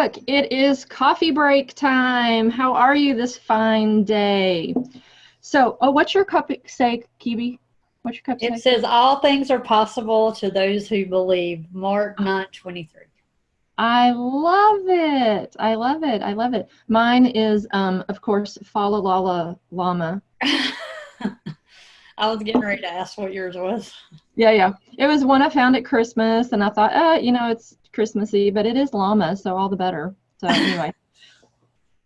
look, it is coffee break time. How are you this fine day? So, what's your cup say, Kebie? What's your cup It say? says all things are possible to those who believe. Mark Oh, 9:23. I love it. I love it. I love it. Mine is, of course, Fa la la la llama. I was getting ready to ask what yours was. Yeah, yeah. It was one I found at Christmas, and I thought, it's Christmassy, but it is llama, so all the better. So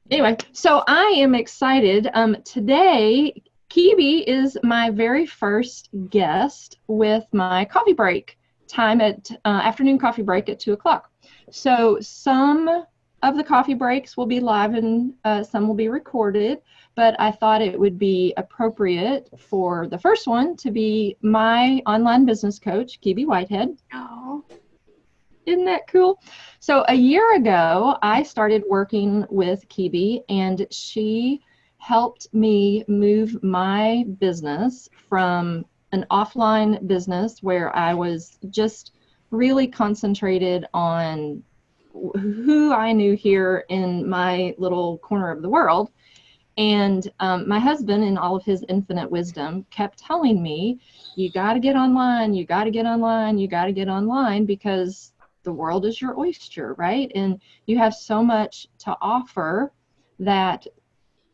anyway, so I am excited. Today, Kebie is my very first guest with my coffee break time at afternoon coffee break at 2 o'clock. So some of the coffee breaks will be live and some will be recorded, but I thought it would be appropriate for the first one to be my online business coach, Kebie Whitehead. Oh, Isn't that cool? So a year ago, I started working with Kebie, and she helped me move my business from an offline business where I was just really concentrated on who I knew here in my little corner of the world. And my husband, in all of his infinite wisdom, kept telling me, you got to get online, you got to get online, you got to get online, because the world is your oyster, right? And you have so much to offer that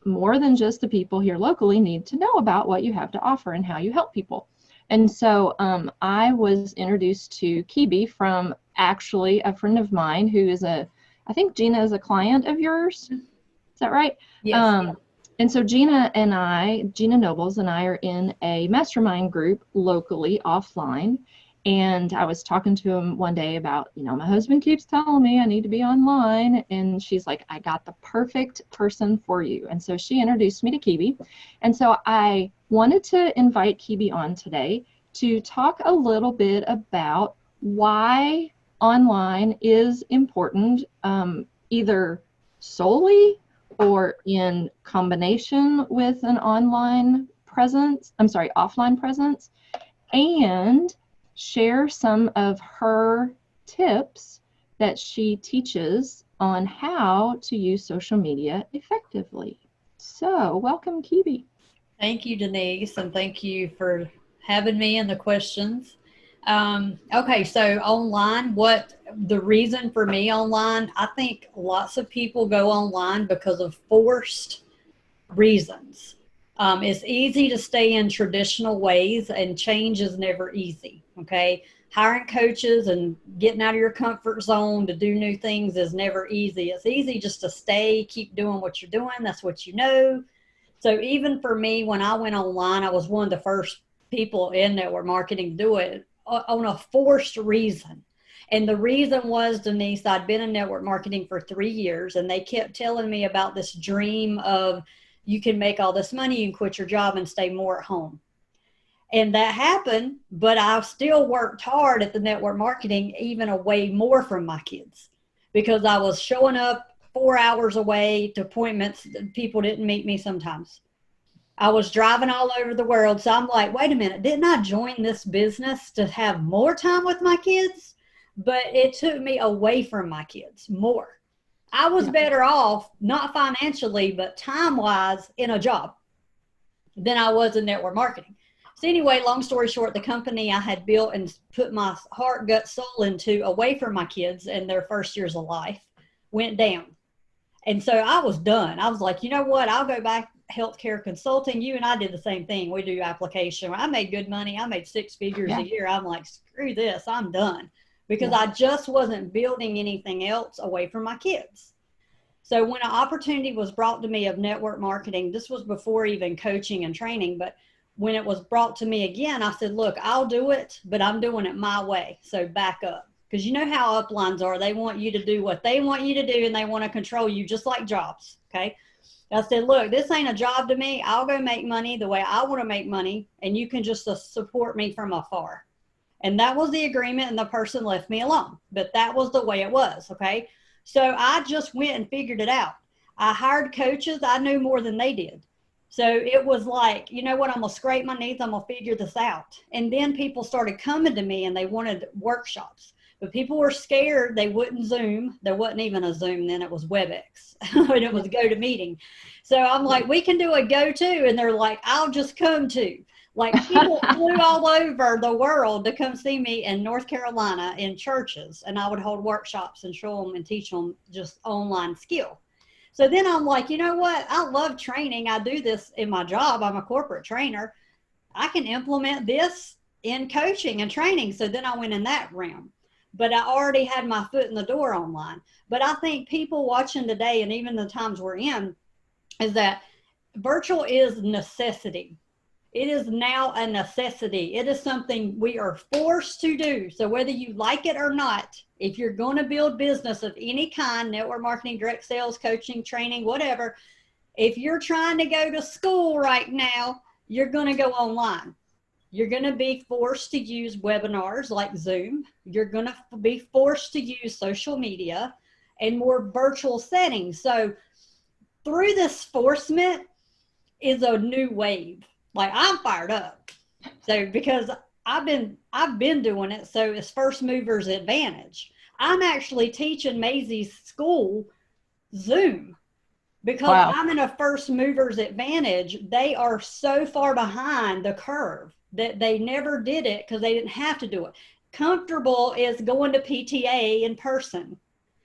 more than just the people here locally need to know about what you have to offer and how you help people. And so I was introduced to Kebie from actually a friend of mine who is I think Gina is a client of yours. Is that right? yes. Um, and so Gina Nobles and I are in a mastermind group locally offline. And I was talking to him one day about, my husband keeps telling me I need to be online. And she's like, I got the perfect person for you. And so she introduced me to Kebie. And so I wanted to invite Kebie on today to talk a little bit about why online is important, either solely or in combination with an offline presence, and share some of her tips that she teaches on how to use social media effectively. So, welcome, Kebie. Thank you, Denise, and thank you for having me and the questions. Okay, so online, what the reason for me online, I think lots of people go online because of forced reasons. It's easy to stay in traditional ways, and change is never easy. Okay. Hiring coaches and getting out of your comfort zone to do new things is never easy. It's easy just to stay, keep doing what you're doing. That's what you know. So even for me, when I went online, I was one of the first people in network marketing to do it on a forced reason. And the reason was, Denise, I'd been in network marketing for 3 years, and they kept telling me about this dream of you can make all this money, you can quit your job and stay more at home. And that happened, but I still worked hard at the network marketing, even away more from my kids, because I was showing up 4 hours away to appointments. People didn't meet me sometimes. I was driving all over the world. So I'm like, wait a minute, didn't I join this business to have more time with my kids? But it took me away from my kids more. I was Yeah. better off, not financially, but time wise, in a job than I was in network marketing. So, anyway, long story short, the company I had built and put my heart, gut, soul into away from my kids and their first years of life went down. And so I was done. I was like, you know what? I'll go back healthcare consulting. You and I did the same thing. We do application. I made good money. I made six figures Yeah. a year. I'm like, screw this. I'm done, because Yeah. I just wasn't building anything else away from my kids. So when an opportunity was brought to me of network marketing, this was before even coaching and training, but when it was brought to me again, I said, look, I'll do it, but I'm doing it my way. So back up. Because you know how uplines are. They want you to do what they want you to do, and they want to control you, just like jobs. Okay. I said, look, this ain't a job to me. I'll go make money the way I want to make money, and you can just support me from afar. And that was the agreement, and the person left me alone. But that was the way it was. Okay. So I just went and figured it out. I hired coaches. I knew more than they did. So it was like, you know what, I'm going to scrape my knees. I'm going to figure this out. And then people started coming to me, and they wanted workshops, but people were scared. They wouldn't Zoom. There wasn't even a Zoom then, it was WebEx and it was GoToMeeting. So I'm like, we can do a GoTo, and they're like, I'll just come to. Like, people flew all over the world to come see me in North Carolina in churches, and I would hold workshops and show them and teach them just online skill. So then I'm like, you know what? I love training. I do this in my job. I'm a corporate trainer. I can implement this in coaching and training. So then I went in that realm. But I already had my foot in the door online. But I think people watching today, and even the times we're in, is that virtual is necessity. It is now a necessity. It is something we are forced to do. So whether you like it or not, if you're going to build business of any kind, network marketing, direct sales, coaching, training, whatever, if you're trying to go to school right now, you're going to go online. You're going to be forced to use webinars like Zoom. You're going to be forced to use social media and more virtual settings. So through this forcement is a new wave. Like, I'm fired up. So because I've been doing it, so it's first movers advantage. I'm actually teaching Maisie's school Zoom because Wow. I'm in a first movers advantage. They are so far behind the curve that they never did it because they didn't have to do it. Comfortable is going to PTA in person.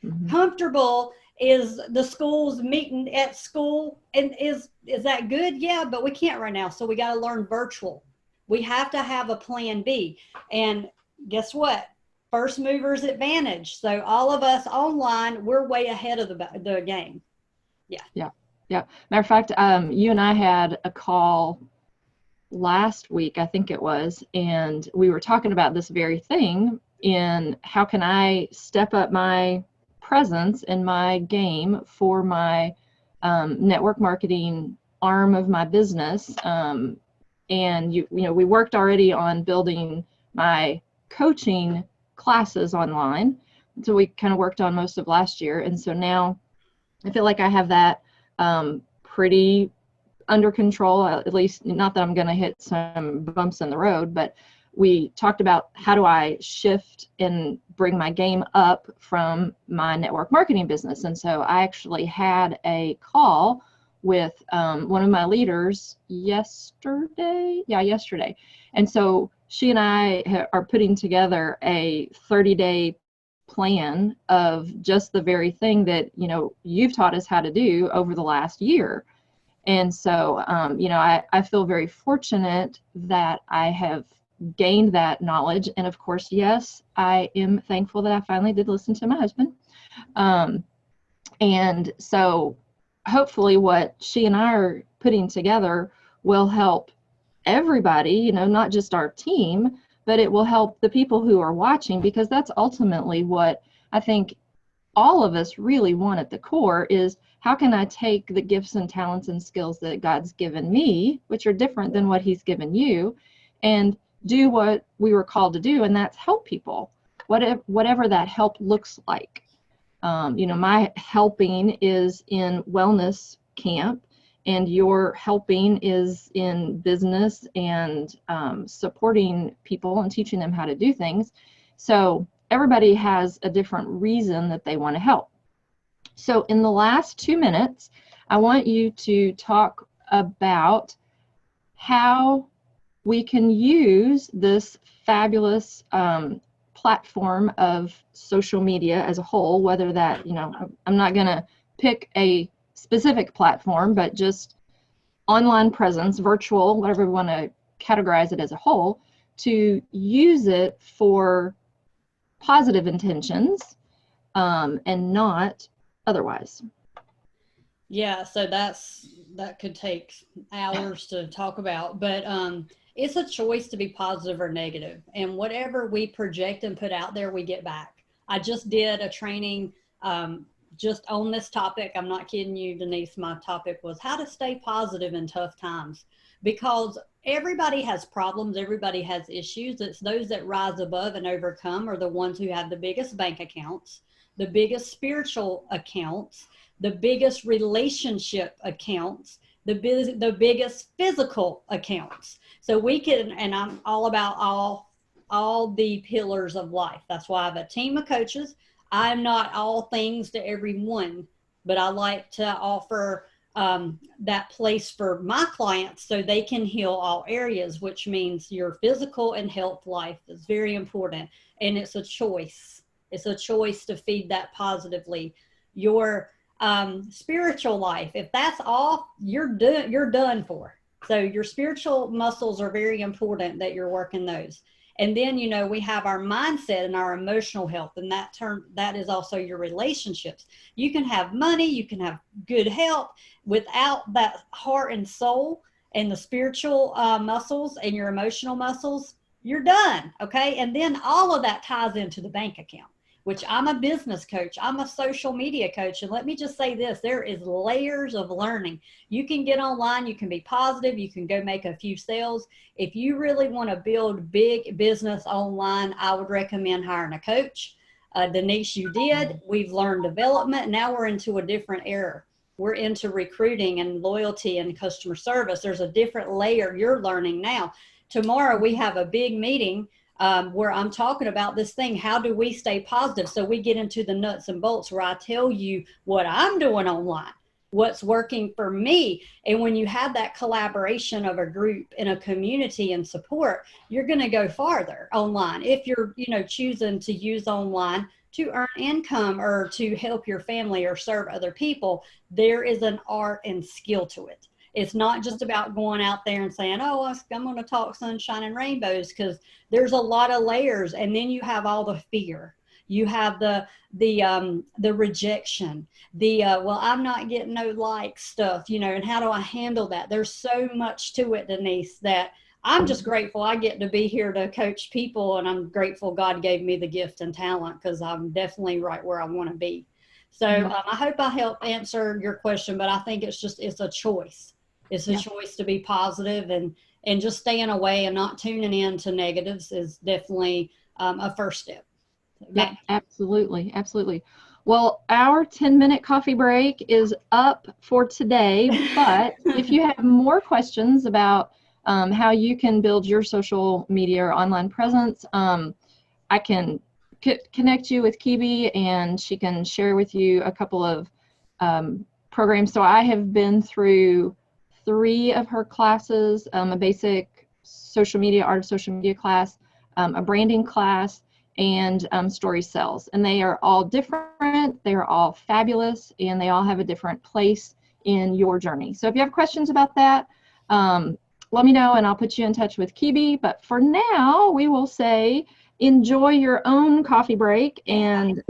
Mm-hmm. Comfortable is the schools meeting at school. And is that good? Yeah, but we can't right now. So we got to learn virtual. We have to have a plan B. And guess what? First movers advantage. So all of us online, we're way ahead of the game. Yeah. Yeah. Yeah. Matter of fact, you and I had a call last week, I think it was, and we were talking about this very thing in how can I step up my presence in my game for my network marketing arm of my business. And you know, we worked already on building my coaching classes online. So we kind of worked on most of last year. And so now I feel like I have that pretty under control, at least not that I'm going to hit some bumps in the road, but we talked about how do I shift and bring my game up from my network marketing business. And so I actually had a call with one of my leaders yesterday. Yeah, yesterday. And so she and I are putting together a 30-day plan of just the very thing that, you know, you've taught us how to do over the last year. And so, you know, I feel very fortunate that I have gained that knowledge. And of course, yes, I am thankful that I finally did listen to my husband. And so hopefully what she and I are putting together will help everybody, you know, not just our team, but it will help the people who are watching, because that's ultimately what I think all of us really want at the core is, how can I take the gifts and talents and skills that God's given me, which are different than what he's given you, and do what we were called to do, and that's help people, whatever that help looks like. You know, my helping is in wellness camp, and your helping is in business and supporting people and teaching them how to do things. So everybody has a different reason that they want to help. So in the last 2 minutes, I want you to talk about how we can use this fabulous platform of social media as a whole, whether that, you know, I'm not going to pick a specific platform, but just online presence, virtual, whatever we want to categorize it as a whole, to use it for positive intentions and not otherwise. Yeah, so that could take hours to talk about, but it's a choice to be positive or negative, and whatever we project and put out there, we get back. I just did a training just on this topic. I'm not kidding you, Denise. My topic was how to stay positive in tough times, because everybody has problems, everybody has issues. It's those that rise above and overcome are the ones who have the biggest bank accounts, the biggest spiritual accounts, the biggest relationship accounts, the biggest physical accounts. So we can, and I'm all about all all the pillars of life. That's why I have a team of coaches. I'm not all things to everyone, but I like to offer that place for my clients so they can heal all areas, which means your physical and health life is very important. And it's a choice. It's a choice to feed that positively. Your spiritual life, if that's off, you're done for. So your spiritual muscles are very important that you're working those. And then, we have our mindset and our emotional health, and that is also your relationships. You can have money, you can have good health without that heart and soul and the spiritual muscles and your emotional muscles, you're done. Okay. And then all of that ties into the bank account, which I'm a business coach. I'm a social media coach. And let me just say this, there is layers of learning. You can get online, you can be positive, you can go make a few sales. If you really want to build big business online, I would recommend hiring a coach. Denise, you did. We've learned development. Now we're into a different era. We're into recruiting and loyalty and customer service. There's a different layer you're learning now. Tomorrow we have a big meeting where I'm talking about this thing. How do we stay positive? So we get into the nuts and bolts where I tell you what I'm doing online, what's working for me. And when you have that collaboration of a group and a community and support, you're going to go farther online. If you're, choosing to use online to earn income or to help your family or serve other people, there is an art and skill to it. It's not just about going out there and saying, oh, I'm going to talk sunshine and rainbows, because there's a lot of layers. And then you have all the fear. You have the rejection, well, I'm not getting no like stuff, and how do I handle that? There's so much to it, Denise, that I'm just grateful I get to be here to coach people. And I'm grateful God gave me the gift and talent, because I'm definitely right where I want to be. So I hope I helped answer your question, but I think it's a choice. It's a choice to be positive, and just staying away and not tuning in to negatives is definitely a first step. Yeah, absolutely. Absolutely. Well, our 10-minute coffee break is up for today, but if you have more questions about how you can build your social media or online presence, I can connect you with Kebie, and she can share with you a couple of programs. So I have been through 3 of her classes, a basic art of social media class, a branding class, and story cells. And they are all different, they are all fabulous, and they all have a different place in your journey. So if you have questions about that, let me know and I'll put you in touch with Kebie. But for now, we will say enjoy your own coffee break and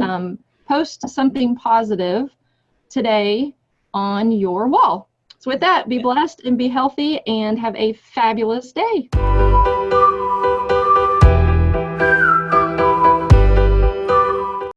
post something positive today on your wall. So with that, be blessed and be healthy and have a fabulous day.